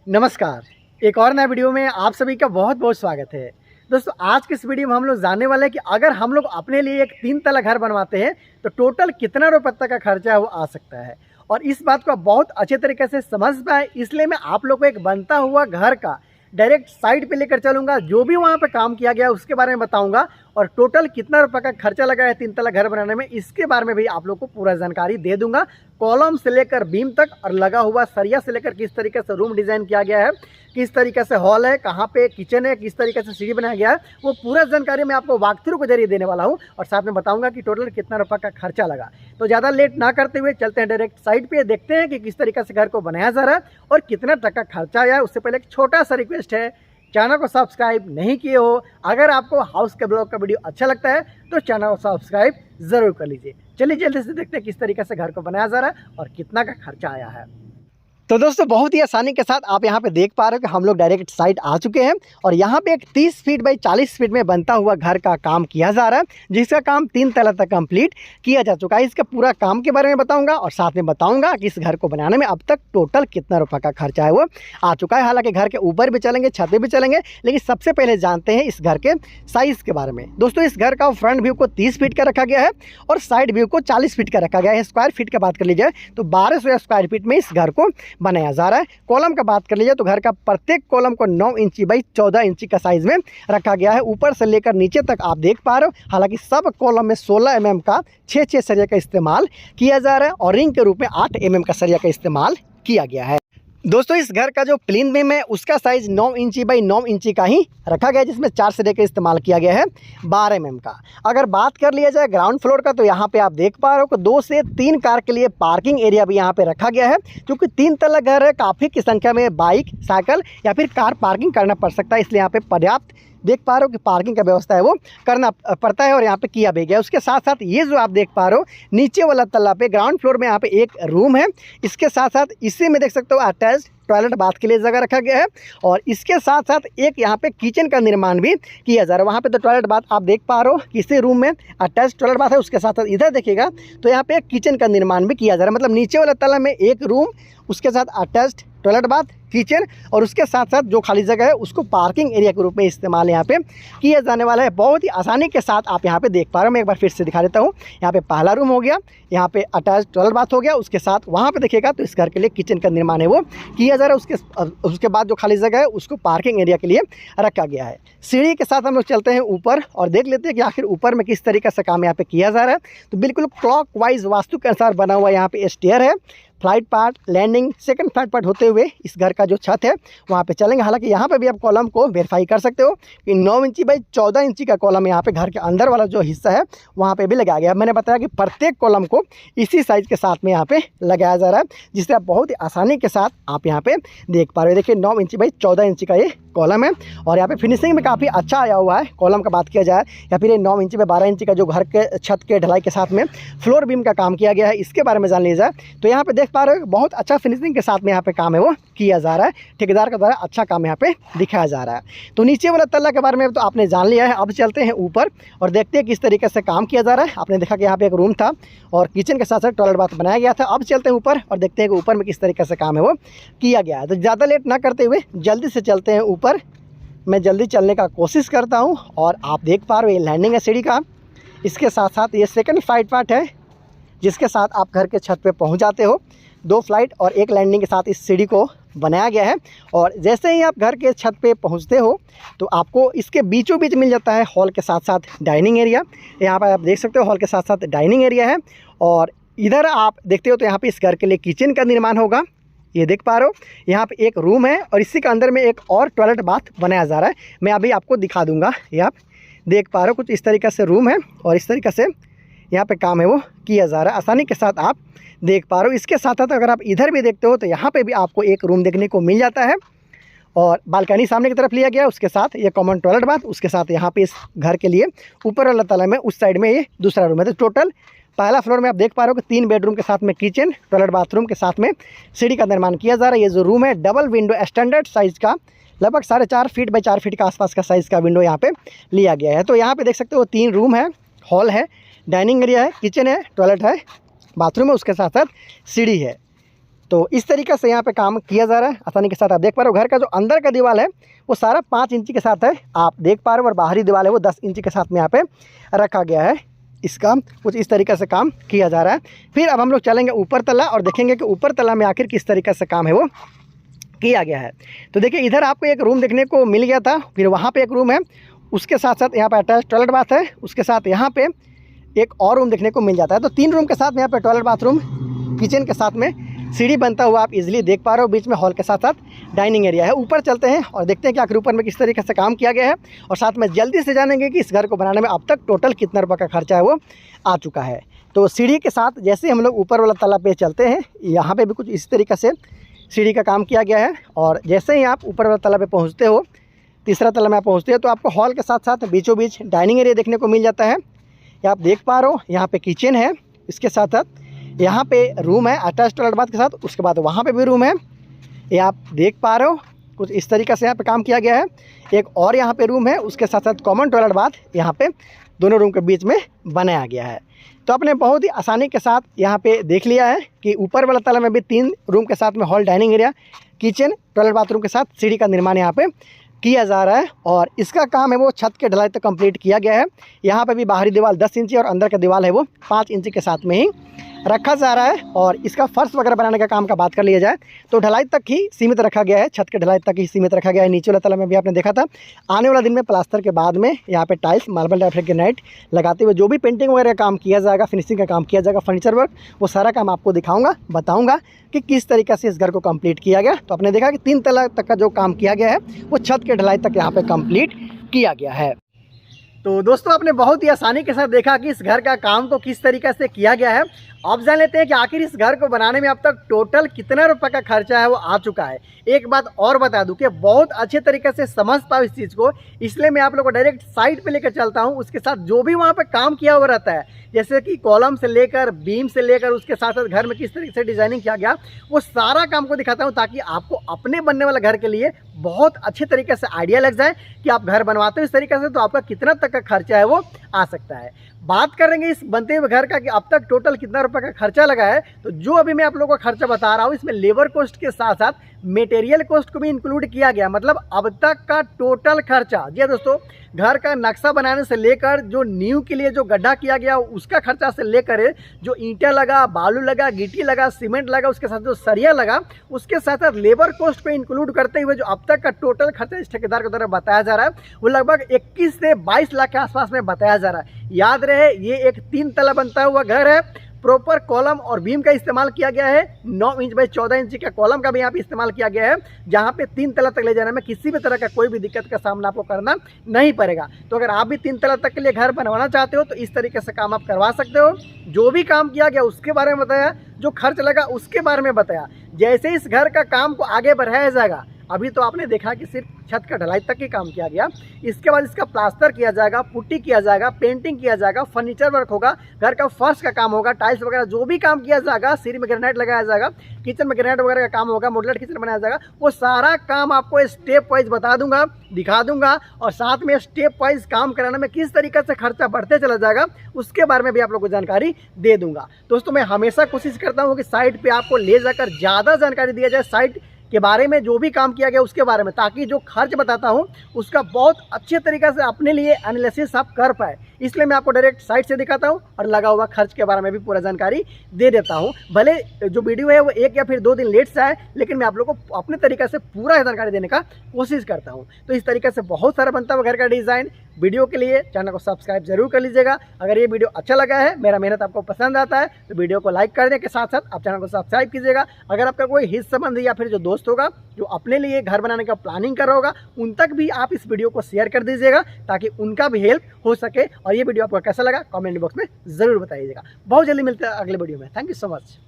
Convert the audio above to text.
नमस्कार। एक और नए वीडियो में आप सभी का बहुत बहुत स्वागत है। दोस्तों, आज के इस वीडियो में हम लोग जानने वाले हैं कि अगर हम लोग अपने लिए एक 3 तला घर बनवाते हैं तो टोटल कितना रुपये तक का खर्चा है वो आ सकता है। और इस बात को आप बहुत अच्छे तरीके से समझ पाए, इसलिए मैं आप लोग को एक बनता हुआ घर का डायरेक्ट साइट पे लेकर चलूँगा। जो भी वहाँ पे काम किया गया उसके बारे में बताऊँगा और टोटल कितना रुपये का खर्चा लगा है 3 तला घर बनाने में, इसके बारे में भी आप लोग को पूरा जानकारी दे दूँगा। कॉलम से लेकर बीम तक और लगा हुआ सरिया से लेकर किस तरीके से रूम डिज़ाइन किया गया है, किस तरीके से हॉल है, कहाँ पे किचन है, किस तरीके से सीढ़ी बनाया गया है, वो पूरा जानकारी मैं आपको वॉक थ्रू के जरिए देने वाला हूँ और साथ में बताऊंगा कि टोटल कितना रुपये का खर्चा लगा। तो ज़्यादा लेट ना करते हुए चलते हैं डायरेक्ट साइट पे, देखते हैं कि किस तरीके से घर को बनाया जा रहा है और कितना टका खर्चा आया है। उससे पहले एक छोटा सा रिक्वेस्ट है, चैनल को सब्सक्राइब नहीं किए हो, अगर आपको हाउस के ब्लॉग का वीडियो अच्छा लगता है तो चैनल को सब्सक्राइब ज़रूर कर लीजिए। चलिए जल्दी से देखते हैं किस तरीके से घर को बनाया जा रहा है और कितना का खर्चा आया है। तो दोस्तों, बहुत ही आसानी के साथ आप यहाँ पे देख पा रहे हो कि हम लोग डायरेक्ट साइट आ चुके हैं और यहाँ पे एक 30 फीट बाई 40 फीट में बनता हुआ घर का काम किया जा रहा है, जिसका काम 3 तला तक कंप्लीट किया जा चुका है। इसका पूरा काम के बारे में बताऊंगा और साथ में बताऊंगा कि इस घर को बनाने में अब तक टोटल कितना रुपये का खर्चा है वो आ चुका है। हालांकि घर के ऊपर भी चलेंगे, छत पे भी चलेंगे, लेकिन सबसे पहले जानते हैं इस घर के साइज़ के बारे में। दोस्तों, इस घर का फ्रंट व्यू को 30 फीट का रखा गया है और साइड व्यू को 40 फीट का रखा गया है। स्क्वायर फीट का बात कर लीजिए तो 1200 स्क्वायर फीट में इस घर को बनाया जा रहा है। कॉलम का बात कर लीजिए तो घर का प्रत्येक कॉलम को 9 इंची बाई 14 इंची का साइज में रखा गया है। ऊपर से लेकर नीचे तक आप देख पा रहे हो। हालांकि सब कॉलम में 16 mm का 6 सरिया का इस्तेमाल किया जा रहा है और रिंग के रूप में 8 mm का सरिया का इस्तेमाल किया गया है। दोस्तों, इस घर का जो प्लेन बीम है उसका साइज़ 9 इंची बाई 9 इंची का ही रखा गया है, जिसमें 4 सरिया का इस्तेमाल किया गया है 12 mm का। अगर बात कर लिया जाए ग्राउंड फ्लोर का तो यहाँ पे आप देख पा रहे हो कि 2 से 3 कार के लिए पार्किंग एरिया भी यहाँ पे रखा गया है। क्योंकि 3 तला घर है, काफ़ी की संख्या में बाइक, साइकिल या फिर कार पार्किंग करना पड़ सकता है, इसलिए यहाँ पे पर्याप्त देख पा रहे हो कि पार्किंग का व्यवस्था है वो करना पड़ता है और यहाँ पे किया भी गया। उसके साथ साथ ये जो आप देख पा रहे हो नीचे वाला तल्ला पे ग्राउंड फ्लोर में यहाँ पे एक रूम है। इसके साथ साथ इसी में देख सकते हो अटैच टॉयलेट बाथ के लिए जगह रखा गया है और इसके साथ साथ एक यहाँ पे किचन का निर्माण भी किया जा रहा है। वहाँ पे तो टॉयलेट बाथ आप देख पा रहे हो कि इसी रूम में अटैच टॉयलेट बाथ है। उसके साथ साथ इधर देखिएगा तो यहाँ पे एक किचन का निर्माण भी किया जा रहा है। मतलब नीचे वाला तल्ला में एक रूम, उसके साथ अटैच्ड टॉयलेट बाथ, किचन और उसके साथ साथ जो खाली जगह है उसको पार्किंग एरिया के रूप में इस्तेमाल यहाँ पे किया जाने वाला है। बहुत ही आसानी के साथ आप यहाँ पे देख पा रहे हो। मैं एक बार फिर से दिखा देता हूँ। यहाँ पे पहला रूम हो गया, यहाँ पे अटैच टॉयलेट बाथ हो गया, उसके साथ वहाँ पे देखिएगा तो इस घर के लिए किचन का निर्माण है वो किया जा रहा है। उसके बाद जो खाली जगह है उसको पार्किंग एरिया के लिए रखा गया है। सीढ़ी के साथ हम लोग चलते हैं ऊपर और देख लेते हैं कि आखिर ऊपर में किस तरीके से काम यहाँ पे किया जा रहा है। तो बिल्कुल क्लॉक वाइज वास्तु के अनुसार बना हुआ यहाँ पे स्टेयर है। Flight part, landing, second flight part होते हुए इस घर का जो छत है वहाँ पे चलेंगे। हालांकि यहाँ पे भी आप कॉलम को वेरीफाई कर सकते हो कि 9 इंची बाई 14 इंची का कॉलम यहाँ पे घर के अंदर वाला जो हिस्सा है वहाँ पे भी लगाया गया है। मैंने बताया कि प्रत्येक कॉलम को इसी साइज़ के साथ में यहाँ पे लगाया जा रहा है, जिससे आप बहुत ही आसानी के साथ आप यहाँ पे देख पा रहे हो। देखिए 9 इंची बाई 14 इंची का ये कॉलम है और यहाँ पे फिनिशिंग में काफ़ी अच्छा आया हुआ है। कॉलम का बात किया जाए या फिर ये 9 इंची बाई 12 इंची का जो घर के छत के ढलाई के साथ में फ्लोर बीम का काम किया गया है, इसके बारे में जान लीजिए जाए तो यहाँ पे देख पा रहे हो बहुत अच्छा फिनिशिंग के साथ में यहाँ पे काम है वो किया जा रहा है। ठेकेदार के द्वारा अच्छा काम यहाँ पे दिखाया जा रहा है। तो नीचे वाला तल्ला के बारे में तो आपने जान लिया है। अब चलते हैं ऊपर और देखते हैं किस तरीके से काम किया जा रहा है। आपने देखा कि यहाँ पे एक रूम था और किचन के साथ साथ टॉयलेट बाथ बनाया गया था। अब चलते हैं ऊपर और देखते हैं कि ऊपर में किस तरीके से काम है वो किया गया है। तो ज़्यादा लेट ना करते हुए जल्दी से चलते हैं ऊपर। मैं जल्दी चलने का कोशिश करता हूँ और आप देख पा रहे हो ये लैंडिंग है सीढ़ी का। इसके साथ साथ ये सेकंड फ्लाइट पार्ट है जिसके साथ आप घर के छत पे पहुँच जाते हो। 2 फ्लाइट और 1 लैंडिंग के साथ इस सीढ़ी को बनाया गया है और जैसे ही आप घर के छत पे पहुंचते हो तो आपको इसके बीचों बीच मिल जाता है हॉल के साथ साथ डाइनिंग एरिया। यहाँ पर आप देख सकते हो हॉल के साथ साथ डाइनिंग एरिया है और इधर आप देखते हो तो यहाँ पे इस घर के लिए किचन का निर्माण होगा। ये देख पा रहे हो यहाँ पे एक रूम है और इसी के अंदर में एक और टॉयलेट बाथ बनाया जा रहा है। मैं अभी आपको दिखा दूँगा। ये आप देख पा रहे हो कुछ इस तरीक़े से रूम है और इस तरीक़े से यहाँ पे काम है वो किया जा रहा है। आसानी के साथ आप देख पा रहे हो। इसके साथ साथ अगर आप इधर भी देखते हो तो यहाँ पे भी आपको एक रूम देखने को मिल जाता है और बालकनी सामने की तरफ लिया गया है। उसके साथ ये कॉमन टॉयलेट बाथ, उसके साथ यहाँ पे इस घर के लिए ऊपर वाला तला में उस साइड में ये दूसरा रूम है। तो टोटल पहला फ्लोर में आप देख पा रहे हो कि 3 बेडरूम के साथ में किचन, टॉयलेट बाथरूम के साथ में सीढ़ी का निर्माण किया जा रहा है। ये जो रूम है डबल विंडो स्टैंडर्ड साइज़ का लगभग 4.5 फीट बाई 4 फीट का आसपास का साइज़ का विंडो यहाँ पे लिया गया है। तो यहाँ पे देख सकते हो 3 रूम है, हॉल है, डाइनिंग एरिया है, किचन है, टॉयलेट है, बाथरूम है, उसके साथ साथ सीढ़ी है। तो इस तरीके से यहाँ पे काम किया जा रहा है आसानी के साथ। आप देख पा रहे हो घर का जो अंदर का दीवार है वो सारा 5 इंची के साथ है, आप देख पा रहे हो, और बाहरी दीवार है वो 10 इंची के साथ में यहाँ पे रखा गया है। इसका कुछ इस तरीके से काम किया जा रहा है। फिर अब हम लोग चलेंगे ऊपर तला और देखेंगे कि ऊपर तला में आखिर किस तरीके से काम है वो किया गया है। तो देखिए इधर आपको एक रूम देखने को मिल गया था, फिर वहाँ पे एक रूम है, उसके साथ साथ यहाँ पे अटैच टॉयलेट बाथ है, उसके साथ यहाँ पे एक और रूम देखने को मिल जाता है। तो 3 रूम के साथ में यहाँ पे टॉयलेट बाथरूम, किचन के साथ में सीढ़ी बनता हुआ आप इजीली देख पा रहे हो, बीच में हॉल के साथ साथ डाइनिंग एरिया है। ऊपर चलते हैं और देखते हैं कि आखिर ऊपर में किस तरीके से काम किया गया है, और साथ में जल्दी से जानेंगे कि इस घर को बनाने में अब तक टोटल कितना रुपये का खर्चा है वो आ चुका है। तो सीढ़ी के साथ जैसे ही हम लोग ऊपर वाला तला पे चलते हैं, यहाँ पे भी कुछ इस तरीके से सीढ़ी का काम किया गया है। और जैसे ही आप ऊपर वाला तला पे पहुँचते हो, तीसरा तला में आप पहुँचते हो, तो आपको हॉल के साथ साथ बीचों बीच डाइनिंग एरिया देखने को मिल जाता है। ये आप देख पा रहे हो, यहाँ पे किचन है, इसके साथ साथ यहाँ पे रूम है अटैच टॉयलेट बाथ के साथ, उसके बाद वहाँ पे भी रूम है। ये आप देख पा रहे हो, कुछ इस तरीके से यहाँ पे काम किया गया है। एक और यहाँ पे रूम है, उसके साथ साथ कॉमन टॉयलेट बाथ यहाँ पे दोनों रूम के बीच में बनाया गया है। तो आपने बहुत ही आसानी के साथ यहाँ पे देख लिया है कि ऊपर वाला तला में भी 3 रूम के साथ में hall, dining area, kitchen, toilet bathroom के साथ सीढ़ी का निर्माण यहाँ पे किया जा रहा है। और इसका काम है वो छत के ढलाई तक कंप्लीट किया गया है। यहाँ पे भी बाहरी दीवार 10 इंची और अंदर का दीवार है वो 5 इंची के साथ में ही रखा जा रहा है। और इसका फर्श वगैरह बनाने का काम का बात कर लिया जाए तो ढलाई तक ही सीमित रखा गया है, छत के ढलाई तक ही सीमित रखा गया है। नीचे वाला तला में भी आपने देखा था, आने वाला दिन में प्लास्टर के बाद में यहाँ पे टाइल्स, मार्बल, डाइफ्रेक्ट ग्रेनाइट लगाते हुए जो भी पेंटिंग वगैरह का काम किया जाएगा, फिनिशिंग का काम किया जाएगा, फर्नीचर वर्क, वो सारा काम आपको दिखाऊंगा, बताऊंगा कि किस तरीके से इस घर को कंप्लीट किया गया। तो आपने देखा कि 3 तला तक का जो काम किया गया है वो छत के ढलाई तक यहाँ पे कंप्लीट किया गया है। तो दोस्तों आपने बहुत ही आसानी के साथ देखा कि इस घर का काम को किस तरीके से किया गया है। अब जान लेते हैं कि आखिर इस घर को बनाने में अब तक टोटल कितना रुपए का खर्चा है वो आ चुका है। एक बात और बता दूं कि बहुत अच्छे तरीके से समझ पाओ इस चीज़ को, इसलिए मैं आप लोगों को डायरेक्ट साइट पे लेकर चलता हूं। उसके साथ जो भी वहां पे काम किया हुआ रहता है, जैसे कि कॉलम से लेकर, बीम से लेकर, उसके साथ साथ घर में किस तरीके से डिजाइनिंग किया गया, वो सारा काम को दिखाता हूँ, ताकि आपको अपने बनने वाला घर के लिए बहुत अच्छे तरीके से आइडिया लग जाए कि आप घर बनवाते हो इस तरीके से तो आपका कितना तक का खर्चा है वो आ सकता है। बात करेंगे इस बनते हुए घर का कि अब तक टोटल कितना रुपए का खर्चा लगा है। तो जो अभी मैं आप लोगों को खर्चा बता रहा हूँ, इसमें लेबर कॉस्ट के साथ साथ मटेरियल कॉस्ट को भी इंक्लूड किया गया। मतलब अब तक का टोटल खर्चा, जी दोस्तों, घर का नक्शा बनाने से लेकर जो नींव के लिए जो गड्ढा किया गया उसका खर्चा से लेकर जो ईंटा लगा, बालू लगा, गिट्टी लगा, सीमेंट लगा, उसके साथ जो सरिया लगा, उसके साथ साथ लेबर कॉस्ट को इंक्लूड करते हुए जो अब तक का टोटल खर्चा इस ठेकेदार के द्वारा बताया जा रहा है वो लगभग 21 से 22 लाख के आसपास में बताया जा रहा है। याद रहे, ये एक 3 तला बनता हुआ घर है। प्रॉपर कॉलम और बीम का इस्तेमाल किया गया है। 9 इंच बाई 14 इंच का कॉलम का भी यहाँ पे इस्तेमाल किया गया है, जहाँ पे 3 तला तक ले जाने में किसी भी तरह का कोई भी दिक्कत का सामना आपको करना नहीं पड़ेगा। तो अगर आप भी 3 तला तक के लिए घर बनवाना चाहते हो तो इस तरीके से काम आप करवा सकते हो। जो भी काम किया गया उसके बारे में बताया, जो खर्च लगा उसके बारे में बताया। जैसे इस घर का काम को आगे बढ़ाया जाएगा, अभी तो आपने देखा कि सिर्फ छत का ढलाई तक ही काम किया गया, इसके बाद इसका प्लास्टर किया जाएगा, पुट्टी किया जाएगा, पेंटिंग किया जाएगा, फर्नीचर वर्क होगा, घर का फर्श का काम होगा, टाइल्स वगैरह जो भी काम किया जाएगा, सीढ़ी में ग्रेनाइट लगाया जाएगा, किचन में ग्रेनाइट वगैरह का काम होगा, मॉड्यूलर किचन बनाया जाएगा, वो सारा काम आपको स्टेप वाइज बता दूंगा, दिखा दूंगा। और साथ में स्टेप वाइज काम कराने में किस तरीके से खर्चा बढ़ते चला जाएगा उसके बारे में भी आप लोगों को जानकारी दे दूंगा। दोस्तों मैं हमेशा कोशिश करता हूँ कि साइट पे आपको ले जाकर ज़्यादा जानकारी दिया जाए, साइट के बारे में, जो भी काम किया गया उसके बारे में, ताकि जो खर्च बताता हूं उसका बहुत अच्छे तरीके से अपने लिए एनालिसिस आप कर पाए। इसलिए मैं आपको डायरेक्ट साइट से दिखाता हूं और लगा हुआ खर्च के बारे में भी पूरा जानकारी दे देता हूं। भले जो वीडियो है वो 1 या फिर 2 दिन लेट से आए, लेकिन मैं आप लोगों को अपने तरीके से पूरा जानकारी देने का कोशिश करता हूं। तो इस तरीके से बहुत सारा बनता हुआ घर का डिज़ाइन वीडियो के लिए चैनल को सब्सक्राइब जरूर कर लीजिएगा। अगर ये वीडियो अच्छा लगा है, मेरा मेहनत आपको पसंद आता है, तो वीडियो को लाइक करने के साथ साथ आप चैनल को सब्सक्राइब कीजिएगा। अगर आपका कोई हित संबंधी या फिर जो दोस्त होगा जो अपने लिए घर बनाने का प्लानिंग कर रहा होगा, उन तक भी आप इस वीडियो को शेयर कर दीजिएगा, ताकि उनका भी हेल्प हो सके। और ये वीडियो आपको कैसा लगा कमेंट बॉक्स में ज़रूर बताइएगा। बहुत जल्दी मिलते हैं अगले वीडियो में। Thank you so much.